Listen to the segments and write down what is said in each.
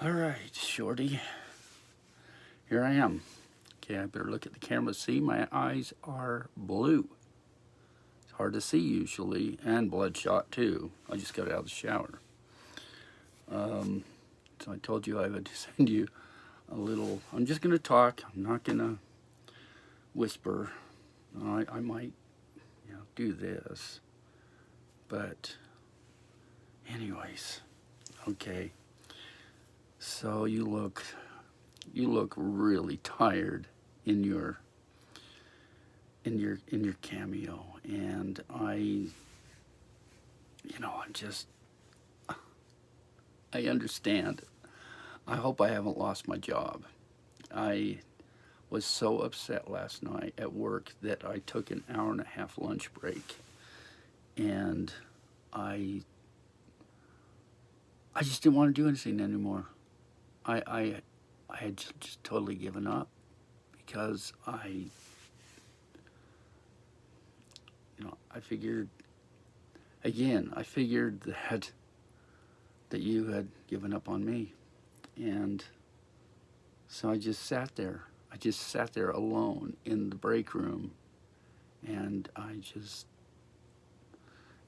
All right, Shorty. Here I am. Okay, I better look at the camera. See, my eyes are blue. It's hard to see usually, and bloodshot too. I just got out of the shower. So I told you I would send you a little. I'm just going to talk. I'm not going to whisper. I might, do this. But, anyways, okay. So you look really tired in your cameo, and I understand. I hope I haven't lost my job. I was so upset last night at work that I took an hour and a half lunch break, and I just didn't want to do anything anymore. I had just totally given up because I figured, again, that you had given up on me. And so I just sat there. I just sat there alone in the break room. And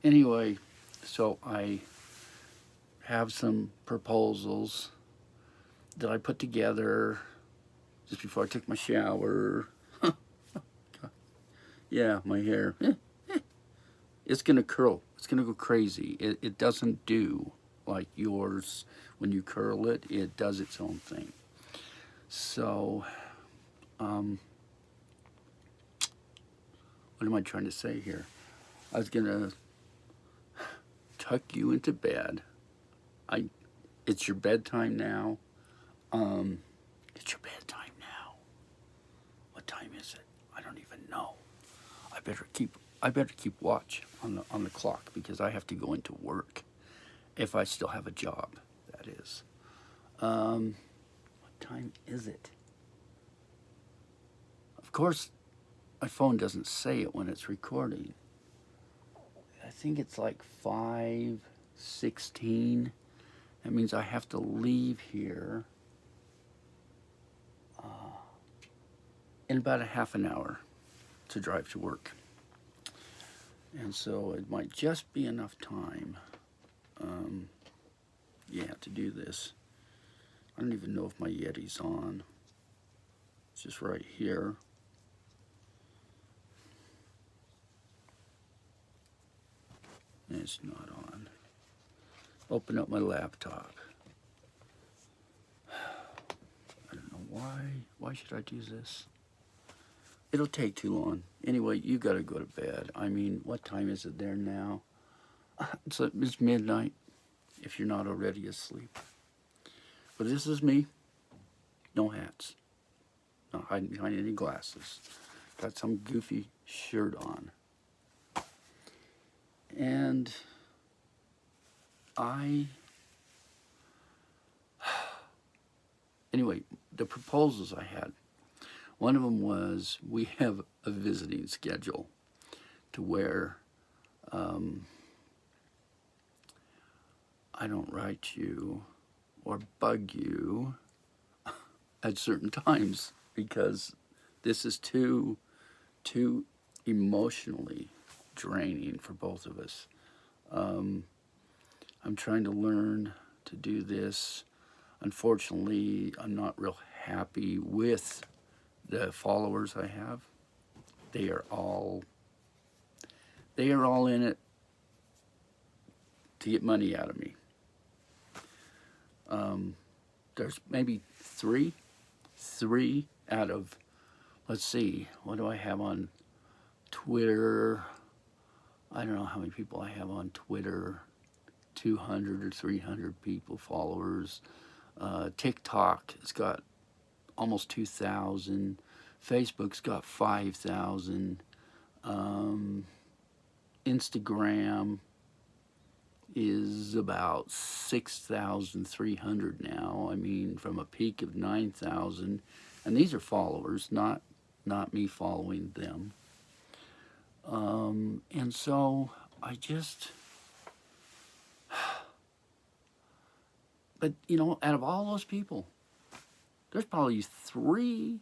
anyway, so I have some proposals that I put together just before I took my shower. Yeah, my hair. It's gonna curl. It's gonna go crazy. It doesn't do like yours. When you curl it, it does its own thing. So, what am I trying to say here? I was gonna tuck you into bed. It's your bedtime now. It's your bedtime now. What time is it? I don't even know. I better keep watch on the clock because I have to go into work. If I still have a job, that is. What time is it? Of course, my phone doesn't say it when it's recording. I think it's like 5:16. That means I have to leave here in about a half an hour to drive to work. And so it might just be enough time, to do this. I don't even know if my Yeti's on. It's just right here. And it's not on. Open up my laptop. I don't know why. Why should I do this? It'll take too long. Anyway, you gotta go to bed. I mean, what time is it there now? It's midnight, if you're not already asleep. But this is me. No hats. Not hiding behind any glasses. Got some goofy shirt on. And anyway, the proposals I had. One of them was we have a visiting schedule to where I don't write you or bug you at certain times because this is too emotionally draining for both of us. I'm trying to learn to do this. Unfortunately, I'm not real happy with the followers I have. They are all in it to get money out of me. There's maybe three out of, let's see, what do I have on Twitter? I don't know how many people I have on Twitter. 200 or 300 people, followers. TikTok has got almost 2,000. Facebook's got 5,000. Instagram is about 6,300 now. I mean, from a peak of 9,000. And these are followers, not me following them. And so I just But, you know, out of all those people, there's probably three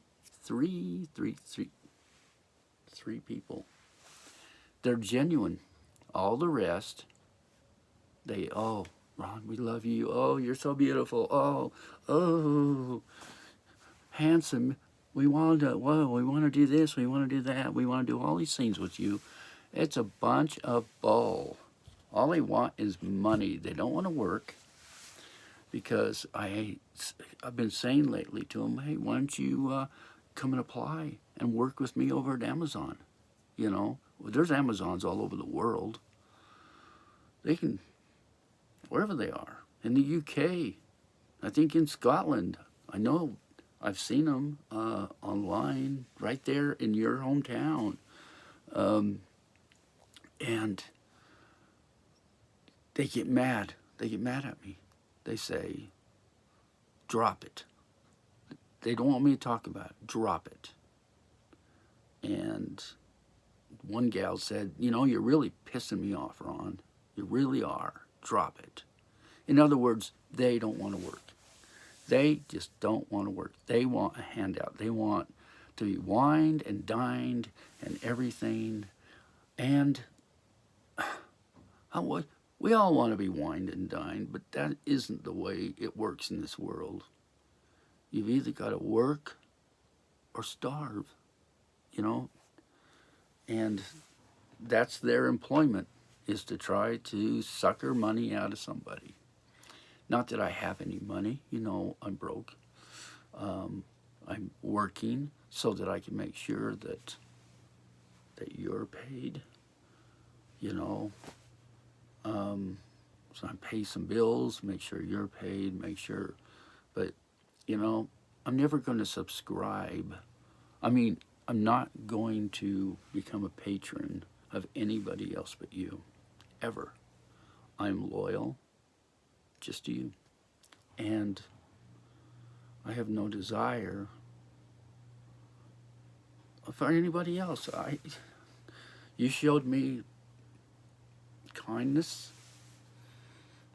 people. They're genuine. All the rest, oh, Ron, we love you. Oh, you're so beautiful. Oh, handsome. We want to do this. We want to do that. We want to do all these things with you. It's a bunch of bull. All they want is money. They don't want to work, because I've been saying lately to them, hey, why don't you come and apply and work with me over at Amazon? You know, well, there's Amazons all over the world. They can, wherever they are, in the UK, I think in Scotland. I know I've seen them online right there in your hometown. And they get mad. They get mad at me. They say, drop it. They don't want me to talk about it. Drop it. And one gal said, you know, you're really pissing me off, Ron. You really are. Drop it. In other words, they don't want to work. They just don't want to work. They want a handout. They want to be wined and dined and everything. And we all want to be wined and dined, but that isn't the way it works in this world. You've either got to work or starve, you know? And that's their employment, is to try to sucker money out of somebody. Not that I have any money, you know, I'm broke. I'm working so that I can make sure that you're paid, you know. So I pay some bills, make sure you're paid, make sure, but, you know, I'm never going to subscribe. I mean, I'm not going to become a patron of anybody else but you, ever. I'm loyal just to you. And I have no desire for anybody else. You showed me kindness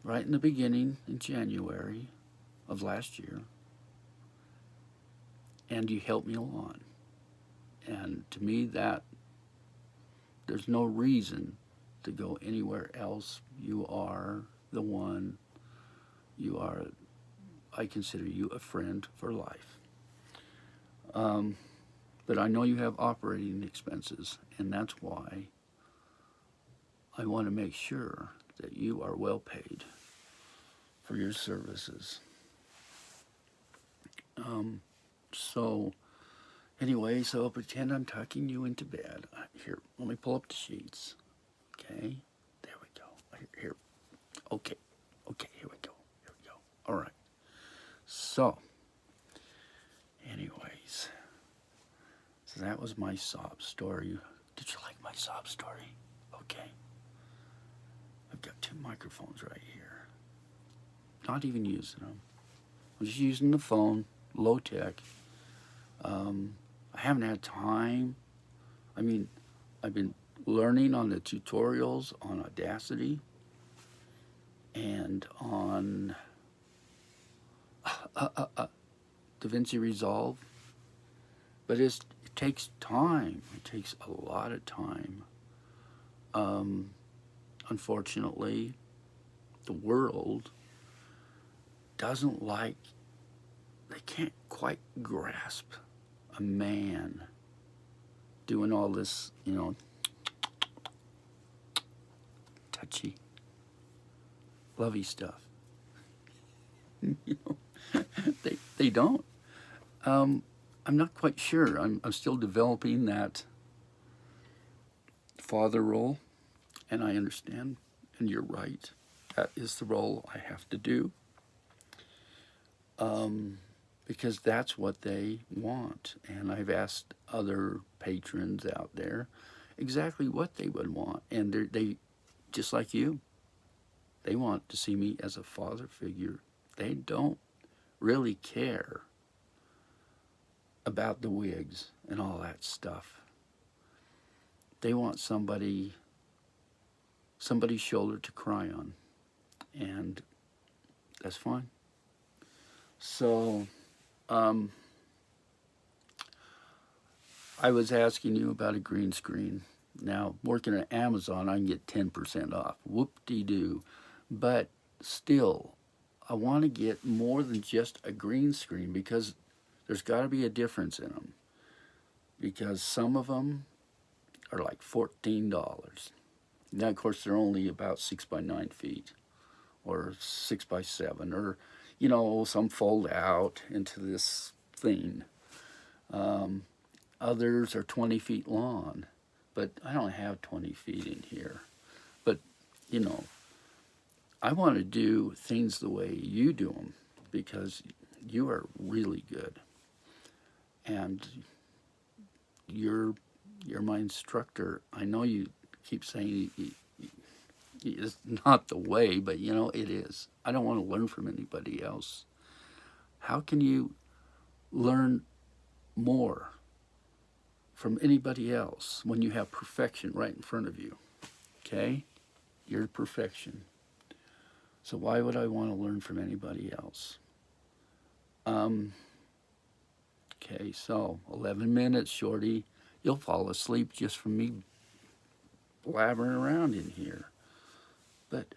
right in the beginning in January of last year, and you helped me along. And to me, that there's no reason to go anywhere else. You are the one. I consider you a friend for life. But I know you have operating expenses, and that's why I want to make sure that you are well paid for your services. So anyway, so pretend I'm tucking you into bed. Here, let me pull up the sheets. Okay, there we go. Here. Okay, here we go. All right. So, anyways, so that was my sob story. Did you like my sob story? Okay. I've got 2 microphones right here. Not even using them. I'm just using the phone, low tech. I haven't had time. I mean, I've been learning on the tutorials on Audacity and on DaVinci Resolve, but it takes time. It takes a lot of time. Unfortunately, the world doesn't like, they can't quite grasp a man doing all this, you know, touchy, lovey stuff. You know, they don't. I'm not quite sure. I'm still developing that father role, and I understand, and you're right. That is the role I have to do. Because that's what they want. And I've asked other patrons out there exactly what they would want. And they, just like you, they want to see me as a father figure. They don't really care about the wigs and all that stuff. They want somebody's shoulder to cry on. And that's fine. So, um, I was asking you about a green screen. Now, working at Amazon, I can get 10% off. Whoop-de-doo. But still, I want to get more than just a green screen because there's got to be a difference in them. Because some of them are like $14. Now, of course, they're only about 6 by 9 feet or 6 by 7, or, some fold out into this thing. Others are 20 feet long, but I don't have 20 feet in here. But, you know, I want to do things the way you do them because you are really good. And you're my instructor. I know you keep saying it's not the way, but it is. I don't want to learn from anybody else. How can you learn more from anybody else when you have perfection right in front of you? Okay? You're perfection. So why would I want to learn from anybody else? Okay, so 11 minutes, Shorty. You'll fall asleep just from me blabbering around in here. But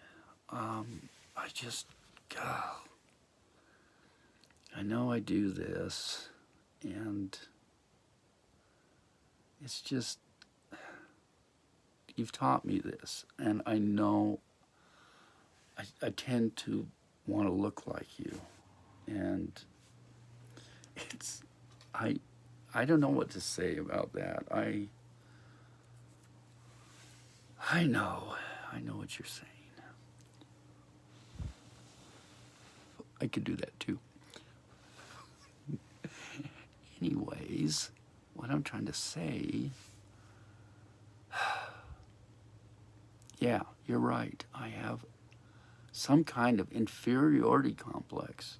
I just, God, I know I do this, and it's just, you've taught me this, and I know I tend to want to look like you, and I don't know what to say about that. I know what you're saying. I could do that too. Anyways, what I'm trying to say, yeah, you're right. I have some kind of inferiority complex.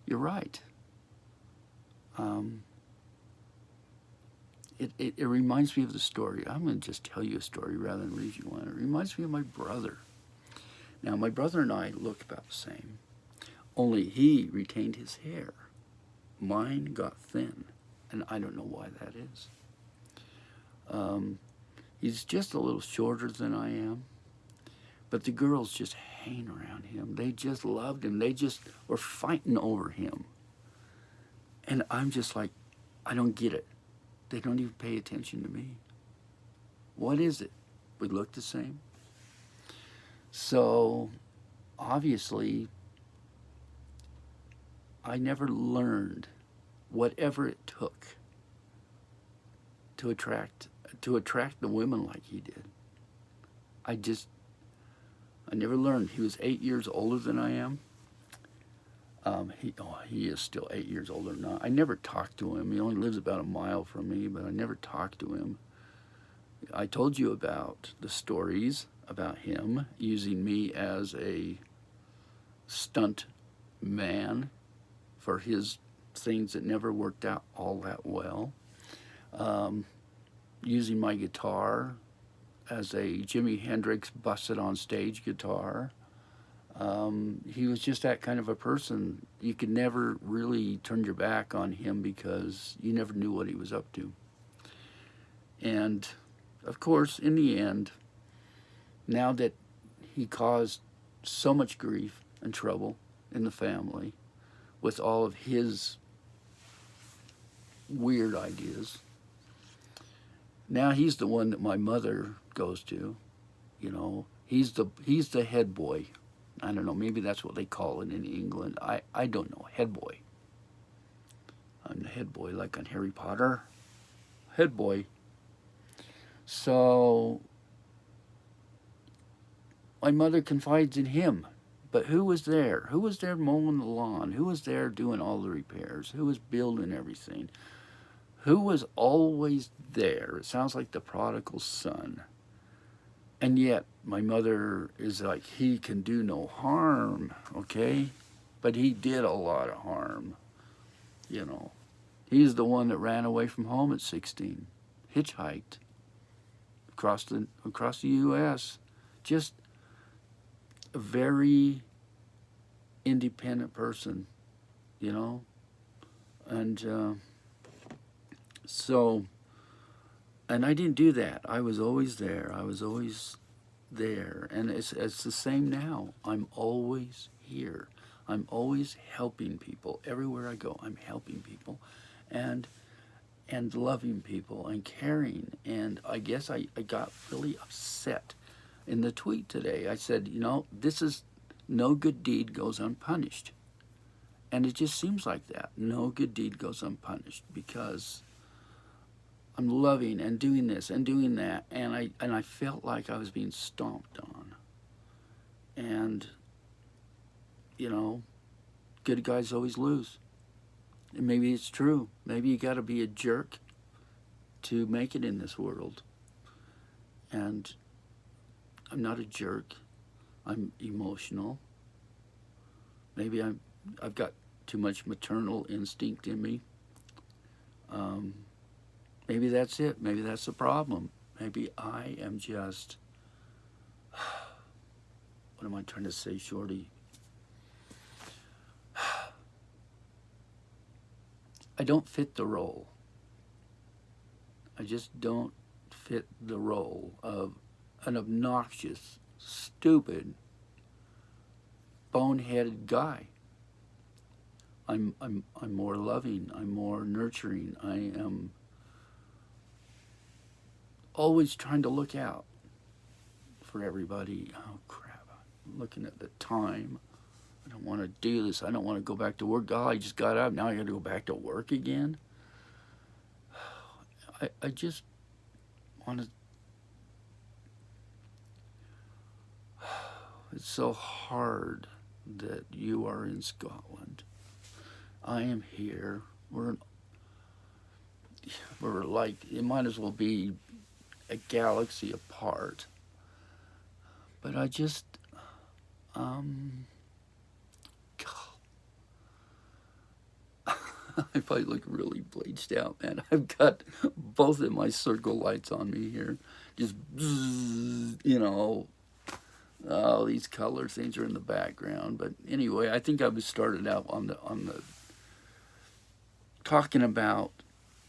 You're right. It reminds me of the story. I'm going to just tell you a story rather than read you one. It reminds me of my brother. Now, my brother and I look about the same, only he retained his hair. Mine got thin, and I don't know why that is. He's just a little shorter than I am, but the girls just hang around him. They just loved him. They just were fighting over him. And I'm just like, I don't get it. They don't even pay attention to me. What is it? We look the same. So, obviously, I never learned whatever it took to attract the women like he did. I never learned. He was 8 years older than I am. He is still 8 years older than I never talked to him. He only lives about a mile from me, but I never talked to him. I told you about the stories about him using me as a stunt man for his things that never worked out all that well. Using my guitar as a Jimi Hendrix busted on stage guitar. He was just that kind of a person. You could never really turn your back on him because you never knew what he was up to. And, of course, in the end, now that he caused so much grief and trouble in the family with all of his weird ideas, now he's the one that my mother goes to. He's the head boy. I don't know, maybe that's what they call it in England. I don't know, head boy. I'm the head boy, like on Harry Potter. Head boy. So, my mother confides in him. But who was there? Who was there mowing the lawn? Who was there doing all the repairs? Who was building everything? Who was always there? It sounds like the prodigal son. And yet, my mother is like, he can do no harm, okay? But he did a lot of harm, He's the one that ran away from home at 16, hitchhiked across the U.S. Just a very independent person. you know? And so, and I didn't do that. I was always there. I was always there. And it's the same now. I'm always here. I'm always helping people. Everywhere I go, I'm helping people. And loving people and caring. And I guess I got really upset in the tweet today. I said, this is no good deed goes unpunished. And it just seems like that. No good deed goes unpunished because I'm loving and doing this and doing that. And I felt like I was being stomped on. And, good guys always lose. And maybe it's true. Maybe you got to be a jerk to make it in this world. And I'm not a jerk. I'm emotional. Maybe I've got too much maternal instinct in me. Maybe that's it. Maybe that's the problem. Maybe I am just... What am I trying to say, Shorty? I don't fit the role. I just don't fit the role of an obnoxious, stupid, boneheaded guy. I'm more loving. I'm more nurturing. I am always trying to look out for everybody. Oh crap! I'm looking at the time. I don't want to do this. I don't want to go back to work. God, I just got up. Now I got to go back to work again. I just want to... It's so hard that you are in Scotland. I am here. We're like, it might as well be a galaxy apart. But I just, I probably look really bleached out, man. I've got both of my circle lights on me here. Just, all these color things are in the background. But anyway, I think I was started out on the talking about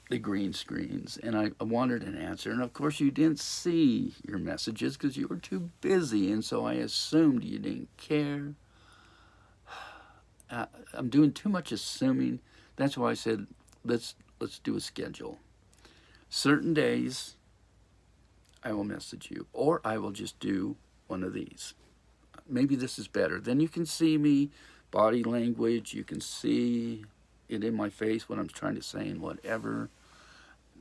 the green screens, and I wanted an answer. And of course, you didn't see your messages because you were too busy, and so I assumed you didn't care. I'm doing too much assuming. That's why I said let's do a schedule. Certain days, I will message you, or I will just do one of these. Maybe this is better. Then you can see me, body language. You can see it in my face, what I'm trying to say, and whatever.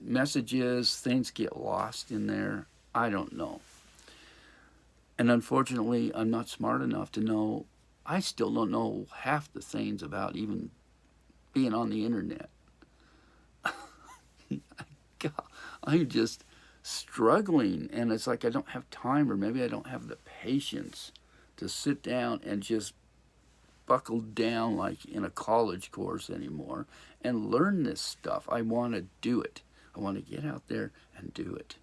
Messages, things get lost in there. I don't know. And unfortunately, I'm not smart enough to know. I still don't know half the things about even being on the internet. God, I'm just struggling, and it's like I don't have time, or maybe I don't have the patience to sit down and just buckle down like in a college course anymore and learn this stuff. I want to do it. I want to get out there and do it.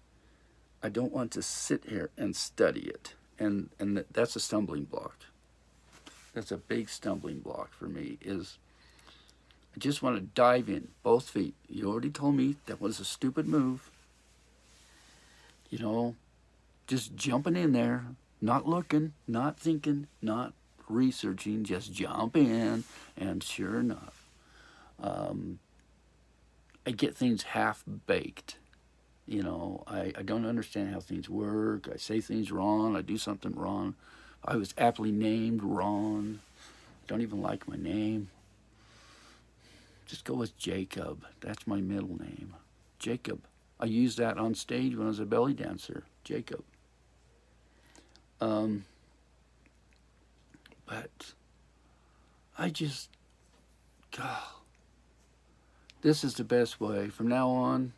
I don't want to sit here and study it. And that's a stumbling block. That's a big stumbling block for me, is I just want to dive in, both feet. You already told me that was a stupid move. Just jumping in there, not looking, not thinking, not researching, just jump in, and sure enough, I get things half-baked. I don't understand how things work. I say things wrong. I do something wrong. I was aptly named Ron. I don't even like my name. Just go with Jacob. That's my middle name. Jacob. I used that on stage when I was a belly dancer. Jacob. But I just, God, this is the best way. From now on,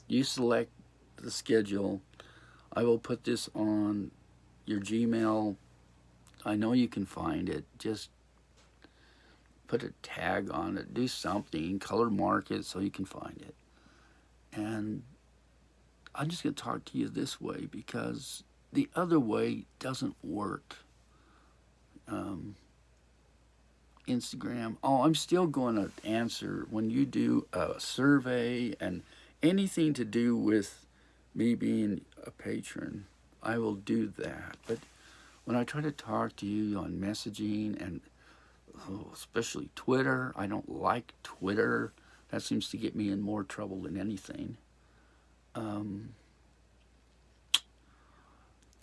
you select the schedule. I will put this on your Gmail. I know you can find it. Just put a tag on it. Do something. Color mark it so you can find it. And I'm just going to talk to you this way because the other way doesn't work. Instagram. Oh, I'm still going to answer when you do a survey and anything to do with me being a patron. I will do that. But when I try to talk to you on messaging and especially Twitter, I don't like Twitter. That seems to get me in more trouble than anything. I'm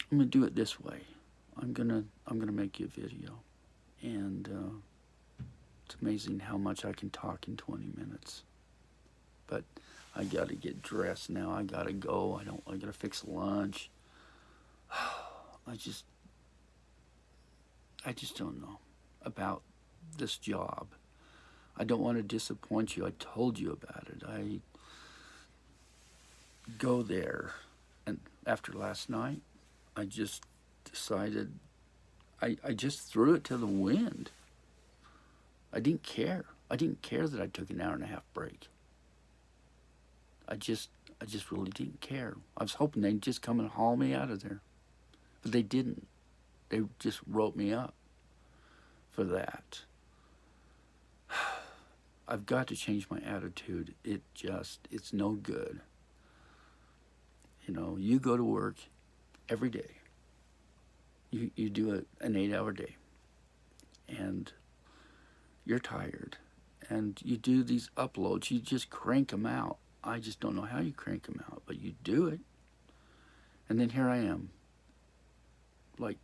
gonna do it this way. I'm gonna make you a video, and it's amazing how much I can talk in 20 minutes. But I gotta get dressed now. I gotta go. I gotta fix lunch. I just don't know about this job. I don't want to disappoint you. I told you about it. I go there, and after last night, I just decided I just threw it to the wind. I didn't care. I didn't care that I took an hour and a half break. I just really didn't care. I was hoping they'd just come and haul me out of there. But they didn't. They just wrote me up for that. I've got to change my attitude. It's no good. You know, you go to work every day. You do an 8-hour day. And you're tired. And you do these uploads. You just crank them out. I just don't know how you crank them out, but you do it. And then here I am, like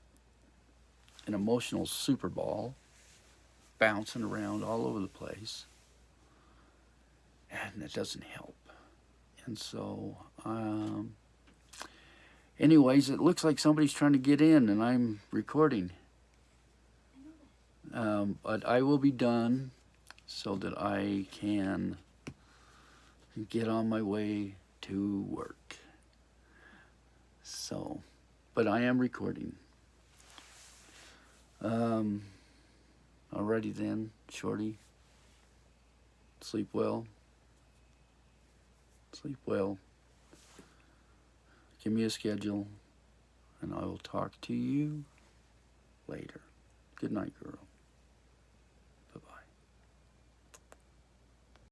an emotional super ball, bouncing around all over the place. And it doesn't help. And so, anyways, it looks like somebody's trying to get in, and I'm recording. But I will be done so that I can get on my way to work. So, but I am recording. Alrighty then, Shorty. Sleep well. Sleep well. Give me a schedule, and I will talk to you later. Good night, girl.